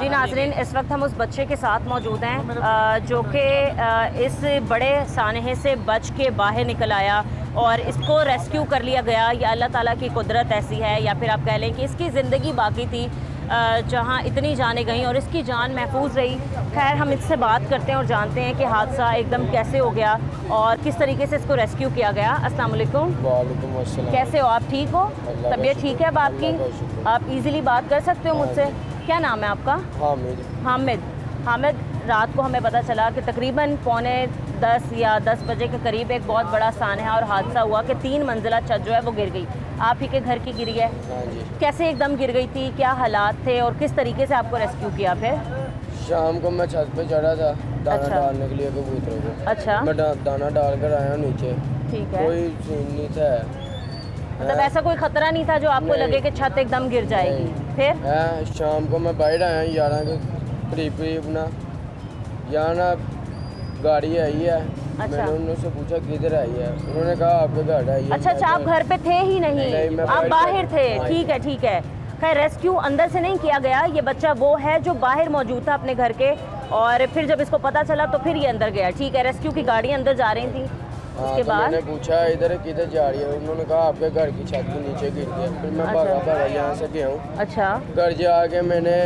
जी नाज़रीन, इस वक्त हम उस बच्चे के साथ मौजूद हैं जो कि इस बड़े सानहे से बच के बाहर निकल आया और इसको रेस्क्यू कर लिया गया। या अल्लाह ताला की कुदरत ऐसी है, या फिर आप कह लें कि इसकी ज़िंदगी बाकी थी जहां इतनी जानें गईं और इसकी जान महफूज रही। खैर, हम इससे बात करते हैं और जानते हैं कि हादसा एकदम कैसे हो गया और किस तरीके से इसको रेस्क्यू किया गया। अस्सलाम वालेकुम। वालेकुम अस्सलाम। कैसे हो आप? ठीक हो? तबीयत ठीक है अब आपकी? आप इजीली बात कर सकते हो मुझसे? क्या नाम है आपका? हामिद। रात को हमें पता चला कि तकरीबन 9:45 या 10 बजे के करीब एक बहुत बड़ा सानहा और हादसा हुआ कि 3 मंजिला छत जो है वो गिर गई। आप ही के घर की गिरी है? हाँ जी। कैसे एकदम गिर गई थी, क्या हालात थे और किस तरीके से आपको रेस्क्यू किया फिर? शाम को मैं छत पे चढ़ा था दाना अच्छा। डालने के लिए कबूतरों को। अच्छा। मैं दाना डाल कर आया नीचे। ठीक है। कोई सीन नहीं था। मतलब ऐसा कोई खतरा नहीं था जो आपको नहीं। लगे कि छत एकदम गिर जाएगी? फिर शाम को मैं बाहर आया 11 के करीब ना, यहाँ ना गाड़ी आई है। अच्छा। मैंने उनसे पूछा किधर आई है, उन्होंने कहा आपके घर आई है। अच्छा, आप घर पे थे ही नहीं, मैं आप बाहर थे। हाँ। ठीक है। खैर, रेस्क्यू अंदर से नहीं किया गया। ये बच्चा वो है जो बाहर मौजूद था अपने घर के, और फिर जब इसको पता चला तो फिर ये अंदर गया। ठीक है, रेस्क्यू की गाड़ी अंदर जा रही थी। उसके तो बाद मैंने पूछा इधर किधर जा रही है, उन्होंने कहा आपके घर की छत के नीचे गिर गया। फिर मैं भागा यहाँ से गया हूँ। अच्छा। घर जाके मैंने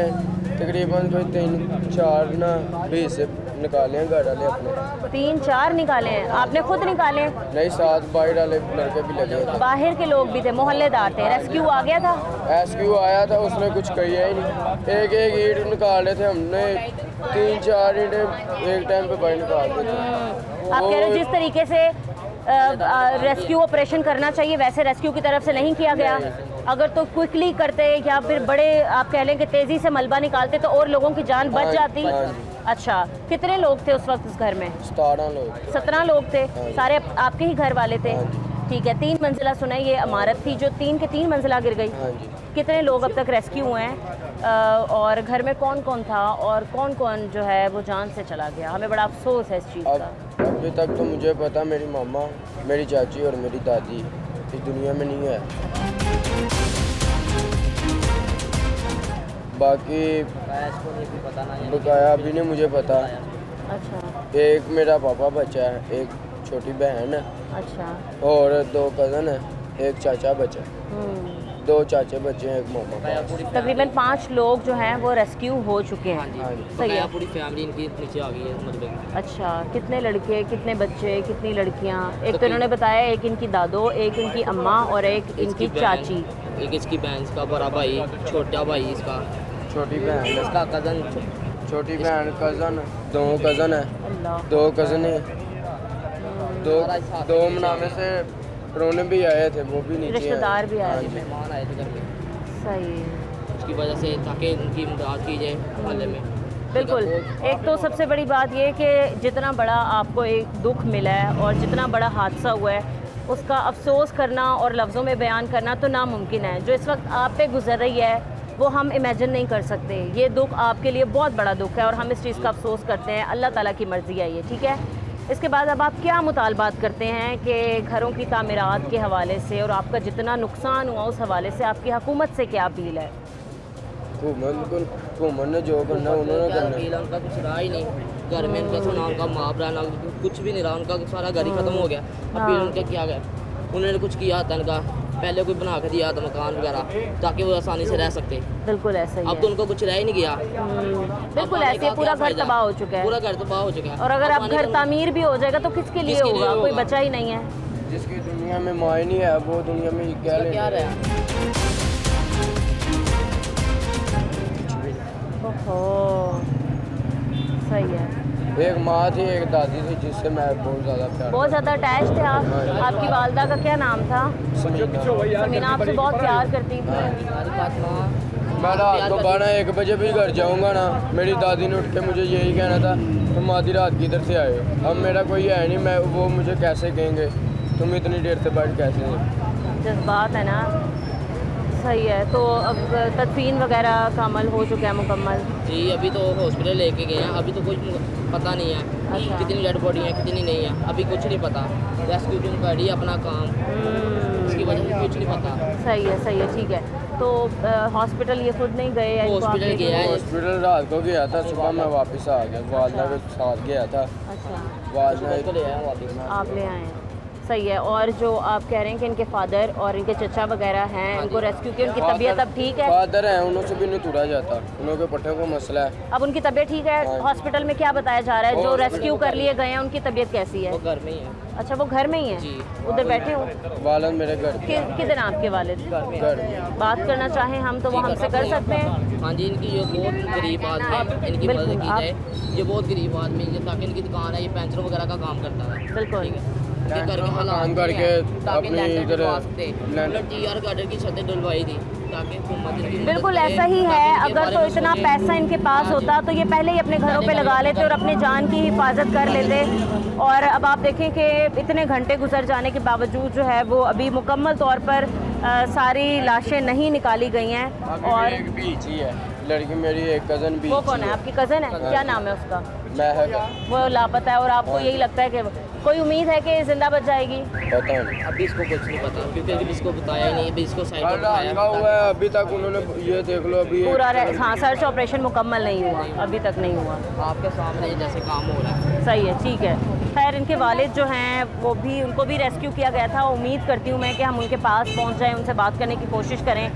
तकरीबन कोई 3-4 ना हिस्से निकाले हैं घर वाले अपने। 3-4 निकाले हैं आपने? खुद निकाले? नहीं, 7 बाहर वाले लड़के भी लगे थे। बाहर के लोग भी थे, मोहल्लेदार थे। रेस्क्यू आ गया था? रेस्क्यू आया था, उसने कुछ किया ही नहीं। एक ईंट निकाले थे हमने, 3-4 ईंट एक टाइम पे बाहर निकाल दी थी। आप कह रहे हो जिस तरीके से रेस्क्यू ऑपरेशन करना चाहिए वैसे रेस्क्यू की तरफ से नहीं किया गया? अगर तो क्विकली करते या फिर बड़े आप कह लें कि तेज़ी से मलबा निकालते तो और लोगों की जान बच जाती। अच्छा, कितने लोग थे उस वक्त उस घर में? 17 लोग थे। सारे आपके ही घर वाले थे? ठीक है। 3 मंजिला सुना है ये इमारत थी जो 3 के 3 मंजिला गिर गई। कितने लोग अब तक रेस्क्यू हुए हैं और घर में कौन कौन था और कौन कौन जो है वो जान से चला गया? हमें बड़ा अफसोस है इस चीज़ का। अभी तक तो मुझे पता मेरी मामा, मेरी चाची और मेरी दादी इस दुनिया में नहीं है। बाकी बकाया अभी नहीं मुझे पता। अच्छा। एक मेरा पापा बच्चा है, एक छोटी बहन है। अच्छा। और 2 कज़न है, एक चाचा बच्चा, 2 चाचे बच्चे हैं, एक मामा। तकरीबन 5 लोग जो हैं वो रेस्क्यू हो चुके हैं। सही है। पूरी फैमिली इनकी नीचे आ गई है मतलब। अच्छा, कितने लड़के, कितने बच्चे, कितनी लड़कियां? एक तो इन्होंने बताया एक इनकी दादो, एक इनकी अम्मा और एक इनकी चाची। एक इसकी बहन, इसका बड़ा भाई, छोटा भाई इसका, छोटी बहन, इसका कज़न, छोटी बहन कज़न, 2 कज़न है, अल्लाह। 2 कज़न है, 2 मनाने से प्रोने भी आए थे, वो भी नीचे रिश्तेदार भी आए थे। मेहमान आए थे घर में। सही है। उसकी वजह से ताकि उनकी इमदाद की जाए मोहल्ले में। बिल्कुल। एक तो सबसे बड़ी बात ये कि जितना बड़ा आपको एक दुख मिला है और जितना बड़ा हादसा हुआ है उसका अफसोस करना और लफ्ज़ों में बयान करना तो नामुमकिन है। जो इस वक्त आप पे गुजर रही है वो हम इमेजिन नहीं कर सकते। ये दुख आपके लिए बहुत बड़ा दुख है और हम इस चीज़ का अफसोस करते हैं। अल्लाह ताला की मर्ज़ी है ये, ठीक है। इसके बाद अब आप क्या मुतालबात करते हैं कि घरों की तामीरात के हवाले से और आपका जितना नुकसान हुआ उस हवाले से आपकी हुकूमत से क्या अपील है? हुकूमत ने जो करना उन्होंने करना। उनका कुछ रहा ही नहीं घर में, उनका सुना, उनका माप रहा, कुछ भी नहीं रहा, उनका सारा घर ही खत्म हो गया। अपील उनका किया गया, उन्होंने कुछ किया था इनका पहले कोई बना के दिया था मकान वगैरह ताकि वो आसानी से रह सकते। बिल्कुल ऐसा ही अब तो उनको कुछ रह ही नहीं गया। बिल्कुल ऐसे ही पूरा घर तबाह हो चुका है। पूरा घर तबाह हो चुका है। और अगर अब घर तामीर भी हो जाएगा तो किसके लिए होगा? कोई बचा ही नहीं है। जिसकी दुनिया में माय नहीं है वो दुनिया में क्या रहा? ओहो, सही है। एक माँ थी, एक दादी थी जिससे मैं बहुत ज़्यादा अटैच थे आप। आपकी वालदा का क्या नाम था? समीना आपसे बहुत प्यार करती थी। मैं रात को 12-1 बजे भी घर जाऊंगा ना, मेरी दादी ने उठ के मुझे यही कहना था तुम आधी रात की इधर से आए हो। अब मेरा कोई है नहीं, मैं वो मुझे कैसे कहेंगे तुम इतनी देर से बैठ कैसे? जज्बात है ना। सही है। तो अब तदफीन वगैरह का अमल हो चुका है मुकम्मल? जी, अभी तो हॉस्पिटल लेके गए हैं, अभी तो कुछ पता नहीं है। अच्छा। कितनी डेड बॉडी है कितनी नहीं है अभी कुछ नहीं पता। रेस्क्यू टीम कर रही है अपना काम, इसकी वजह से कुछ नहीं पता। सही है, ठीक है। तो हॉस्पिटल ये खुद नहीं गए या इनको आप हॉस्पिटल लेके गया है। हॉस्पिटल रात को गया था, सुबह मैं वापस आ गया, वालदा के साथ गया था। अच्छा, वालदा तो ले आया वापस। आप ले आए हैं, सही है। और जो आप कह रहे हैं कि इनके फादर और इनके चचा वगैरह हैं, इनको रेस्क्यू किया, उनकी तबीयत अब ठीक है? फादर है, उन्होंने भी नहीं तुरा जाता, उनके पट्टे को मसला है। अब उनकी तबीयत ठीक है? हाँ। हॉस्पिटल में क्या बताया जा रहा है? जो हॉस्पिटल रेस्क्यू कर लिए गए हैं उनकी तबीयत कैसी है? वो घर में ही है अच्छा, वो घर में ही जी। है, उधर बैठे हो? वालद मेरे घर किधर हैं आपके वालिद? घर में घर बात करना चाहें हम तो वो हमसे कर सकते हैं? हाँ जी, इनकी ये बहुत गरीब आदमी है, इनकी बिल्कुल, मदद की आप- जाए। ये बहुत गरीब आदमी है, ताकि इनकी दुकान है, ये पेंचर वगैरह का काम करता है। बिल्कुल। ठीक है, इनके घर के काम हालात करके ताकि अपनी लैंटर इधर डलवा सकते। लैंटर- टीआर गार्डर की छतें डलवाई थी ताकि हुकूमत इनकी मदद बिल्कुल करे, ऐसा ही ताकि है। इनके अगर बारे तो में इतना सोचे। पैसा इनके पास हाँ जी। होता तो ये पहले ही अपने घरों पे लगा लेते और अपनी जान की हिफाजत कर लेते। और अब आप देखें कि इतने घंटे गुजर जाने के बावजूद जो है वो अभी मुकम्मल तौर पर सारी लाशें नहीं निकाली गई हैं। और और एक बीच ही है लड़की, मेरी एक कज़न भी। वो कौन है? आपकी कज़न है? क्या नाम है उसका? महक, वो लापता है और आपको यही लगता है कि कोई उम्मीद है कि जिंदा बच जाएगी? पता नहीं। अभी इसको कुछ नहीं पता, क्योंकि अभी इसको बताया ही नहीं, अभी इसको साइड पर अल्लाह बताया। हुआ है अभी तक, उन्होंने ये देख लो अभी पूरा हाँ, सर्च ऑपरेशन मुकम्मल नहीं हुआ, अभी तक नहीं हुआ। आपके सामने जैसे काम हो रहा है। सही है, ठीक है। खैर इनके वालिद जो हैं वो भी, उनको भी रेस्क्यू किया गया था। उम्मीद करती हूँ मैं कि हम उनके पास पहुँच जाएँ, उनसे बात करने की कोशिश करें